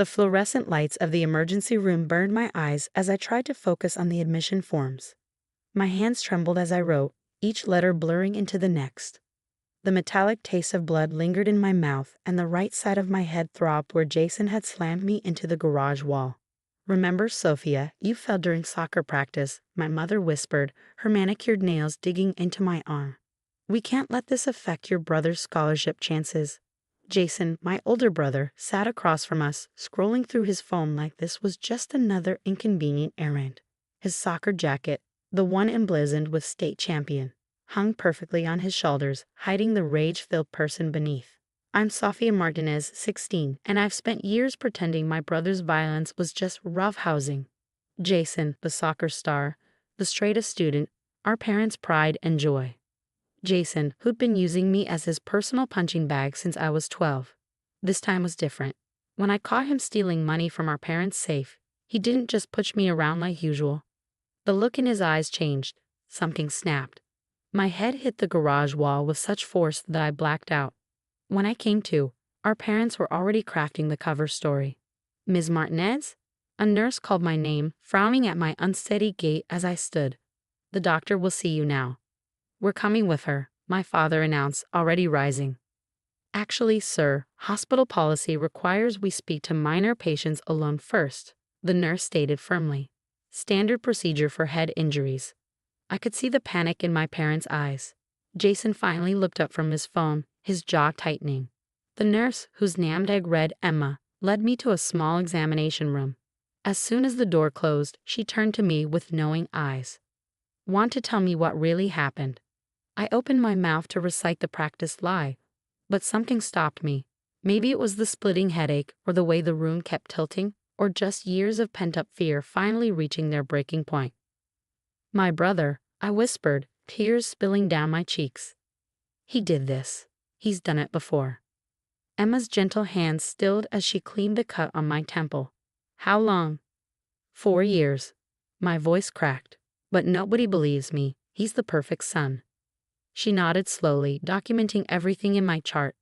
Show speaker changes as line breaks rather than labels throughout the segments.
The fluorescent lights of the emergency room burned my eyes as I tried to focus on the admission forms. My hands trembled as I wrote, each letter blurring into the next. The metallic taste of blood lingered in my mouth, and the right side of my head throbbed where Jason had slammed me into the garage wall. "Remember, Sophia, you fell during soccer practice," my mother whispered, her manicured nails digging into my arm. "We can't let this affect your brother's scholarship chances." Jason, my older brother, sat across from us, scrolling through his phone like this was just another inconvenient errand. His soccer jacket, the one emblazoned with state champion, hung perfectly on his shoulders, hiding the rage-filled person beneath. "I'm Sofia Martinez, 16, and I've spent years pretending my brother's violence was just roughhousing." Jason, the soccer star, the straightest student, our parents' pride and joy. Jason, who'd been using me as his personal punching bag since I was 12. This time was different. When I caught him stealing money from our parents' safe, he didn't just push me around like usual. The look in his eyes changed. Something snapped. My head hit the garage wall with such force that I blacked out. When I came to, our parents were already crafting the cover story. "Ms. Martinez?" A nurse called my name, frowning at my unsteady gait as I stood. "The doctor will see you now." "We're coming with her," my father announced, already rising. "Actually, sir, hospital policy requires we speak to minor patients alone first," the nurse stated firmly. "Standard procedure for head injuries." I could see the panic in my parents' eyes. Jason finally looked up from his phone, his jaw tightening. The nurse, whose name I read Emma, led me to a small examination room. As soon as the door closed, she turned to me with knowing eyes. "Want to tell me what really happened?" I opened my mouth to recite the practiced lie, but something stopped me. Maybe it was the splitting headache, or the way the room kept tilting, or just years of pent-up fear finally reaching their breaking point. "My brother," I whispered, tears spilling down my cheeks. "He did this. He's done it before." Emma's gentle hand stilled as she cleaned the cut on my temple. "How long?" "4 years." My voice cracked. "But nobody believes me. He's the perfect son." She nodded slowly, documenting everything in my chart.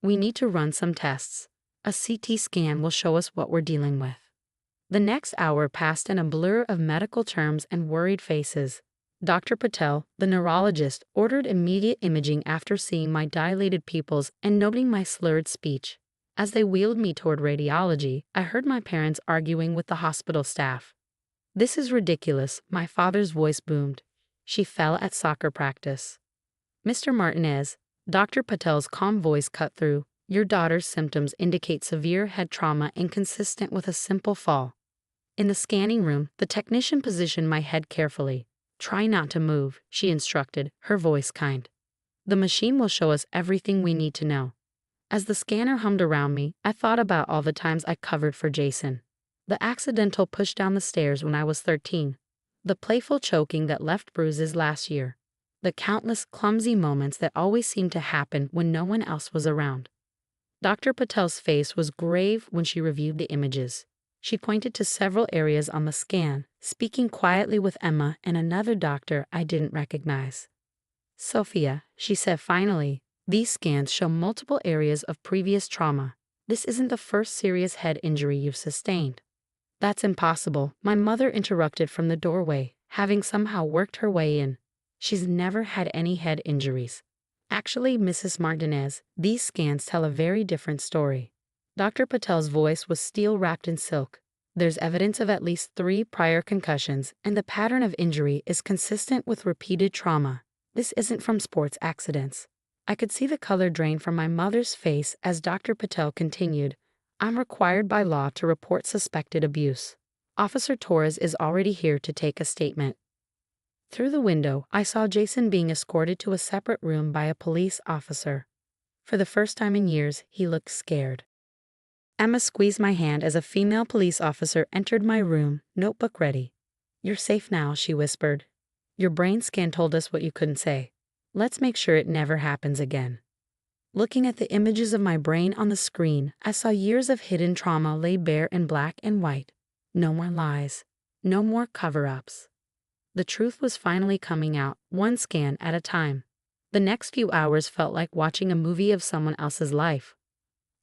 "We need to run some tests. A CT scan will show us what we're dealing with." The next hour passed in a blur of medical terms and worried faces. Dr. Patel, the neurologist, ordered immediate imaging after seeing my dilated pupils and noting my slurred speech. As they wheeled me toward radiology, I heard my parents arguing with the hospital staff. "This is ridiculous," my father's voice boomed. "She fell at soccer practice." "Mr. Martinez," Dr. Patel's calm voice cut through, "your daughter's symptoms indicate severe head trauma inconsistent with a simple fall." In the scanning room, the technician positioned my head carefully. "Try not to move," she instructed, her voice kind. "The machine will show us everything we need to know." As the scanner hummed around me, I thought about all the times I covered for Jason. The accidental push down the stairs when I was 13. The playful choking that left bruises last year. The countless clumsy moments that always seemed to happen when no one else was around. Dr. Patel's face was grave when she reviewed the images. She pointed to several areas on the scan, speaking quietly with Emma and another doctor I didn't recognize. "Sophia," she said finally, "these scans show multiple areas of previous trauma. This isn't the first serious head injury you've sustained." "That's impossible," my mother interrupted from the doorway, having somehow worked her way in. "She's never had any head injuries." "Actually, Mrs. Martinez, these scans tell a very different story." Dr. Patel's voice was steel wrapped in silk. "There's evidence of at least 3 prior concussions, and the pattern of injury is consistent with repeated trauma. This isn't from sports accidents." I could see the color drain from my mother's face as Dr. Patel continued, "I'm required by law to report suspected abuse. Officer Torres is already here to take a statement." Through the window, I saw Jason being escorted to a separate room by a police officer. For the first time in years, he looked scared. Emma squeezed my hand as a female police officer entered my room, notebook ready. "You're safe now," she whispered. "Your brain scan told us what you couldn't say. Let's make sure it never happens again." Looking at the images of my brain on the screen, I saw years of hidden trauma laid bare in black and white. No more lies. No more cover-ups. The truth was finally coming out, one scan at a time. The next few hours felt like watching a movie of someone else's life.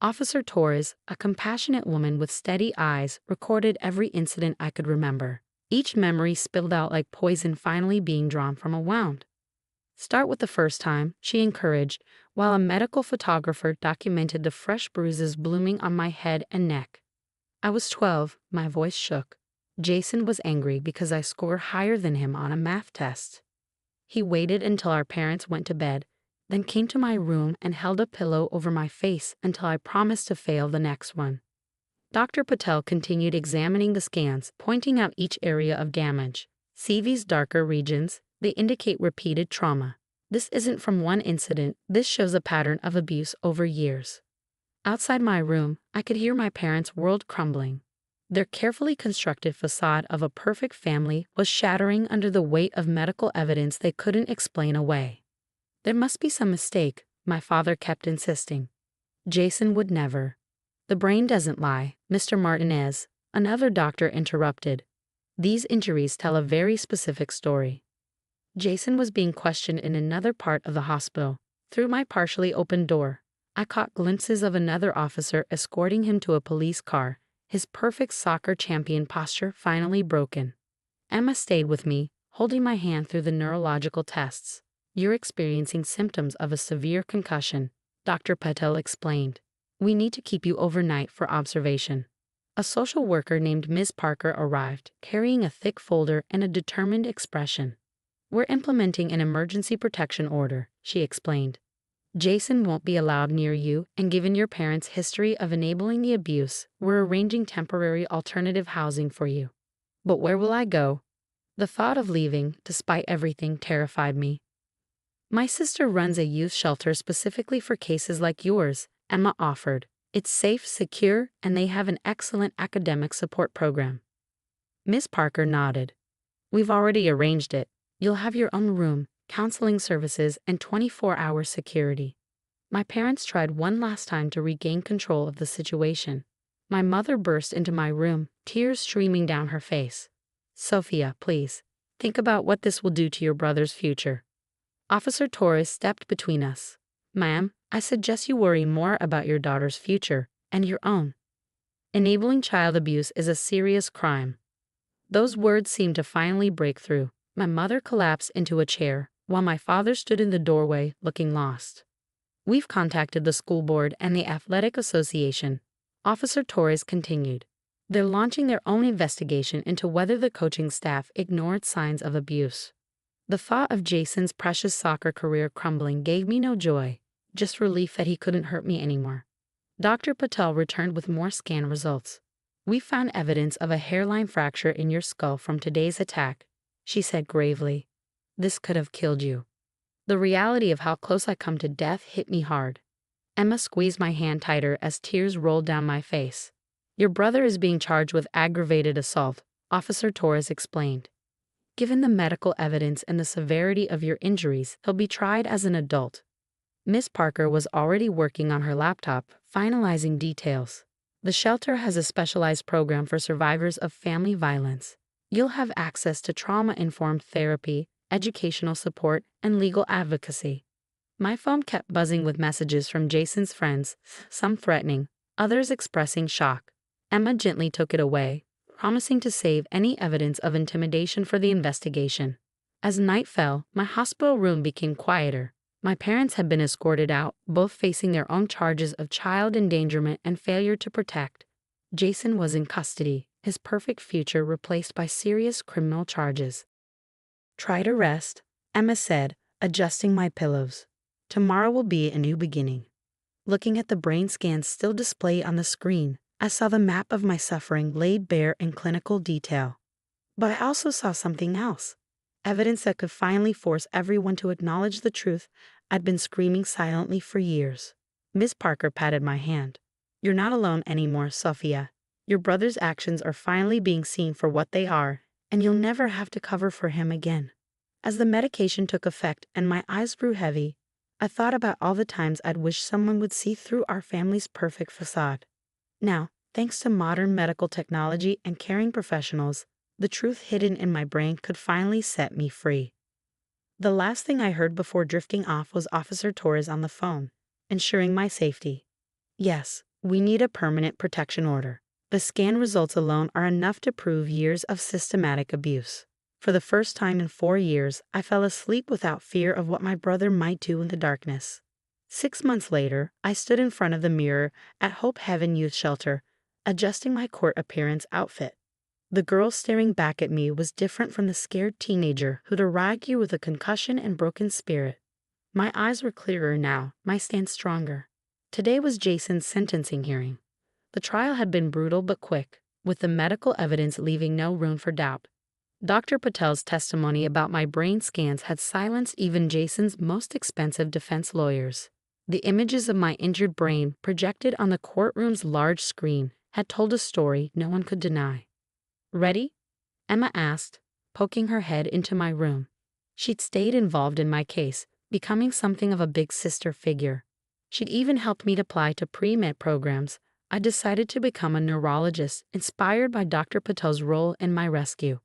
Officer Torres, a compassionate woman with steady eyes, recorded every incident I could remember. Each memory spilled out like poison finally being drawn from a wound. Start with the first time, she encouraged, while a medical photographer documented the fresh bruises blooming on my head and neck. I was 12, my voice shook. Jason was angry because I scored higher than him on a math test. He waited until our parents went to bed, then came to my room and held a pillow over my face until I promised to fail the next one. Dr. Patel continued examining the scans, pointing out each area of damage. See these darker regions? They indicate repeated trauma. This isn't from one incident, this shows a pattern of abuse over years. Outside my room, I could hear my parents' world crumbling. Their carefully constructed facade of a perfect family was shattering under the weight of medical evidence they couldn't explain away. There must be some mistake, my father kept insisting. Jason would never. The brain doesn't lie, Mr. Martinez, another doctor interrupted. These injuries tell a very specific story. Jason was being questioned in another part of the hospital. Through my partially open door, I caught glimpses of another officer escorting him to a police car, his perfect soccer champion posture finally broken. Emma stayed with me, holding my hand through the neurological tests. You're experiencing symptoms of a severe concussion, Dr. Patel explained. We need to keep you overnight for observation. A social worker named Ms. Parker arrived, carrying a thick folder and a determined expression. We're implementing an emergency protection order, she explained. Jason won't be allowed near you, and given your parents' history of enabling the abuse, we're arranging temporary alternative housing for you. But where will I go? The thought of leaving, despite everything, terrified me. My sister runs a youth shelter specifically for cases like yours, Emma offered. It's safe, secure, and they have an excellent academic support program. Ms. Parker nodded. We've already arranged it. You'll have your own room, counseling services, and 24-hour security. My parents tried one last time to regain control of the situation. My mother burst into my room, tears streaming down her face. Sophia, please, think about what this will do to your brother's future. Officer Torres stepped between us. Ma'am, I suggest you worry more about your daughter's future, and your own. Enabling child abuse is a serious crime. Those words seemed to finally break through. My mother collapsed into a chair, while my father stood in the doorway, looking lost. We've contacted the school board and the athletic association, Officer Torres continued. They're launching their own investigation into whether the coaching staff ignored signs of abuse. The thought of Jason's precious soccer career crumbling gave me no joy, just relief that he couldn't hurt me anymore. Dr. Patel returned with more scan results. We found evidence of a hairline fracture in your skull from today's attack, she said gravely. This could have killed you. The reality of how close I come to death hit me hard. Emma squeezed my hand tighter as tears rolled down my face. Your brother is being charged with aggravated assault, Officer Torres explained. Given the medical evidence and the severity of your injuries, he'll be tried as an adult. Miss Parker was already working on her laptop, finalizing details. The shelter has a specialized program for survivors of family violence. You'll have access to trauma-informed therapy, educational support, and legal advocacy. My phone kept buzzing with messages from Jason's friends, some threatening, others expressing shock. Emma gently took it away, promising to save any evidence of intimidation for the investigation. As night fell, my hospital room became quieter. My parents had been escorted out, both facing their own charges of child endangerment and failure to protect. Jason was in custody, his perfect future replaced by serious criminal charges. Try to rest, Emma said, adjusting my pillows. Tomorrow will be a new beginning. Looking at the brain scans still displayed on the screen, I saw the map of my suffering laid bare in clinical detail. But I also saw something else. Evidence that could finally force everyone to acknowledge the truth I'd been screaming silently for years. Miss Parker patted my hand. You're not alone anymore, Sophia. Your brother's actions are finally being seen for what they are, and you'll never have to cover for him again. As the medication took effect and my eyes grew heavy, I thought about all the times I'd wished someone would see through our family's perfect facade. Now, thanks to modern medical technology and caring professionals, the truth hidden in my brain could finally set me free. The last thing I heard before drifting off was Officer Torres on the phone, ensuring my safety. Yes, we need a permanent protection order. The scan results alone are enough to prove years of systematic abuse. For the first time in 4 years, I fell asleep without fear of what my brother might do in the darkness. 6 months later, I stood in front of the mirror at Hope Heaven Youth Shelter, adjusting my court appearance outfit. The girl staring back at me was different from the scared teenager who'd arrived here with a concussion and broken spirit. My eyes were clearer now, my stance stronger. Today was Jason's sentencing hearing. The trial had been brutal but quick, with the medical evidence leaving no room for doubt. Dr. Patel's testimony about my brain scans had silenced even Jason's most expensive defense lawyers. The images of my injured brain projected on the courtroom's large screen had told a story no one could deny. "Ready?" Emma asked, poking her head into my room. She'd stayed involved in my case, becoming something of a big sister figure. She'd even helped me to apply to pre-med programs. I decided to become a neurologist, inspired by Dr. Patel's role in my rescue.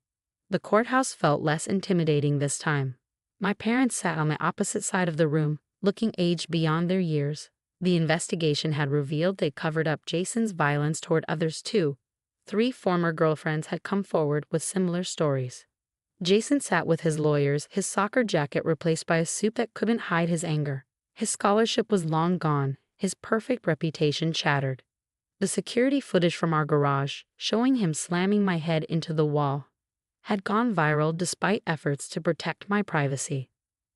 The courthouse felt less intimidating this time. My parents sat on the opposite side of the room, looking aged beyond their years. The investigation had revealed they covered up Jason's violence toward others too. 3 former girlfriends had come forward with similar stories. Jason sat with his lawyers, his soccer jacket replaced by a suit that couldn't hide his anger. His scholarship was long gone, his perfect reputation shattered. The security footage from our garage, showing him slamming my head into the wall, had gone viral despite efforts to protect my privacy.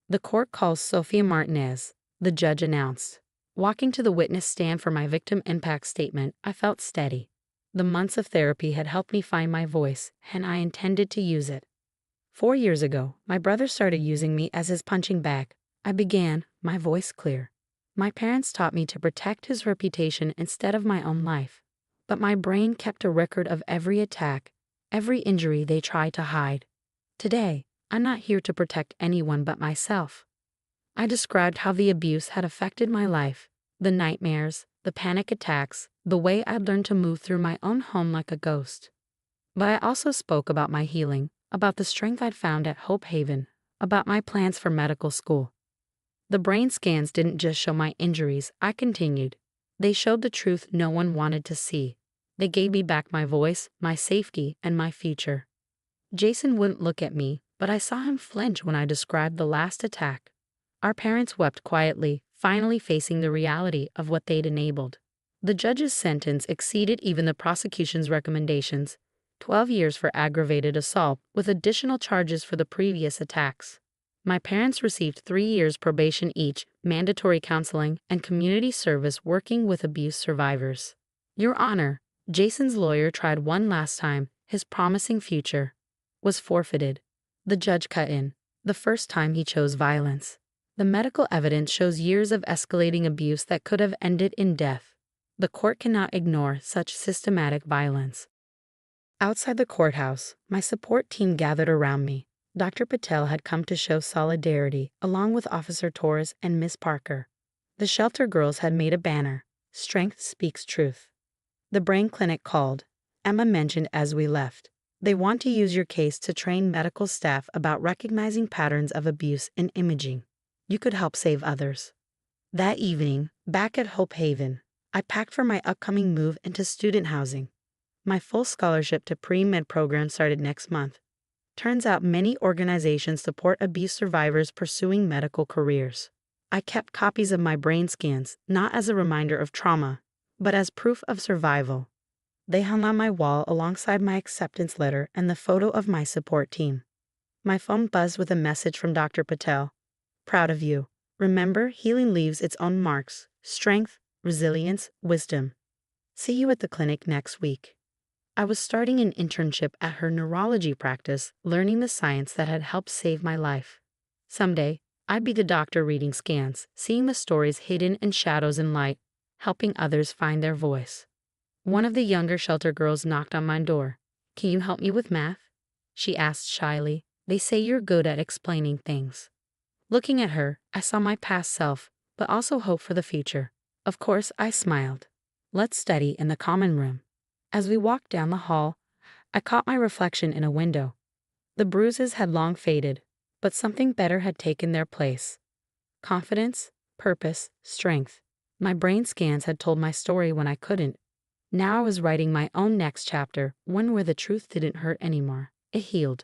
"The court calls Sofia Martinez," the judge announced. Walking to the witness stand for my victim impact statement, I felt steady. The months of therapy had helped me find my voice, and I intended to use it. 4 years ago, my brother started using me as his punching bag. I began, my voice clear. My parents taught me to protect his reputation instead of my own life. But my brain kept a record of every attack, every injury they tried to hide. Today, I'm not here to protect anyone but myself. I described how the abuse had affected my life, the nightmares, the panic attacks, the way I'd learned to move through my own home like a ghost. But I also spoke about my healing, about the strength I'd found at Hope Haven, about my plans for medical school. The brain scans didn't just show my injuries, I continued. They showed the truth no one wanted to see. They gave me back my voice, my safety, and my future. Jason wouldn't look at me, but I saw him flinch when I described the last attack. Our parents wept quietly, finally facing the reality of what they'd enabled. The judge's sentence exceeded even the prosecution's recommendations: 12 years for aggravated assault, with additional charges for the previous attacks. My parents received 3 years probation each, mandatory counseling, and community service working with abuse survivors. "Your Honor," Jason's lawyer tried one last time. His promising future was forfeited. The judge cut in. The first time he chose violence. The medical evidence shows years of escalating abuse that could have ended in death. The court cannot ignore such systematic violence. Outside the courthouse, my support team gathered around me. Dr. Patel had come to show solidarity, along with Officer Torres and Miss Parker. The shelter girls had made a banner, "Strength Speaks Truth." The brain clinic called. Emma mentioned as we left. "They want to use your case to train medical staff about recognizing patterns of abuse in imaging. You could help save others." That evening, back at Hope Haven, I packed for my upcoming move into student housing. My full scholarship to pre-med program started next month. Turns out many organizations support abuse survivors pursuing medical careers. I kept copies of my brain scans, not as a reminder of trauma, but as proof of survival. They hung on my wall alongside my acceptance letter and the photo of my support team. My phone buzzed with a message from Dr. Patel. "Proud of you. Remember, healing leaves its own marks: strength, resilience, wisdom. See you at the clinic next week." I was starting an internship at her neurology practice, learning the science that had helped save my life. Someday, I'd be the doctor reading scans, seeing the stories hidden in shadows and light, helping others find their voice. One of the younger shelter girls knocked on my door. "Can you help me with math?" she asked shyly. "They say you're good at explaining things." Looking at her, I saw my past self, but also hope for the future. Of course, I smiled. "Let's study in the common room." As we walked down the hall, I caught my reflection in a window. The bruises had long faded, but something better had taken their place. Confidence, purpose, strength. My brain scans had told my story when I couldn't. Now I was writing my own next chapter, one where the truth didn't hurt anymore. It healed.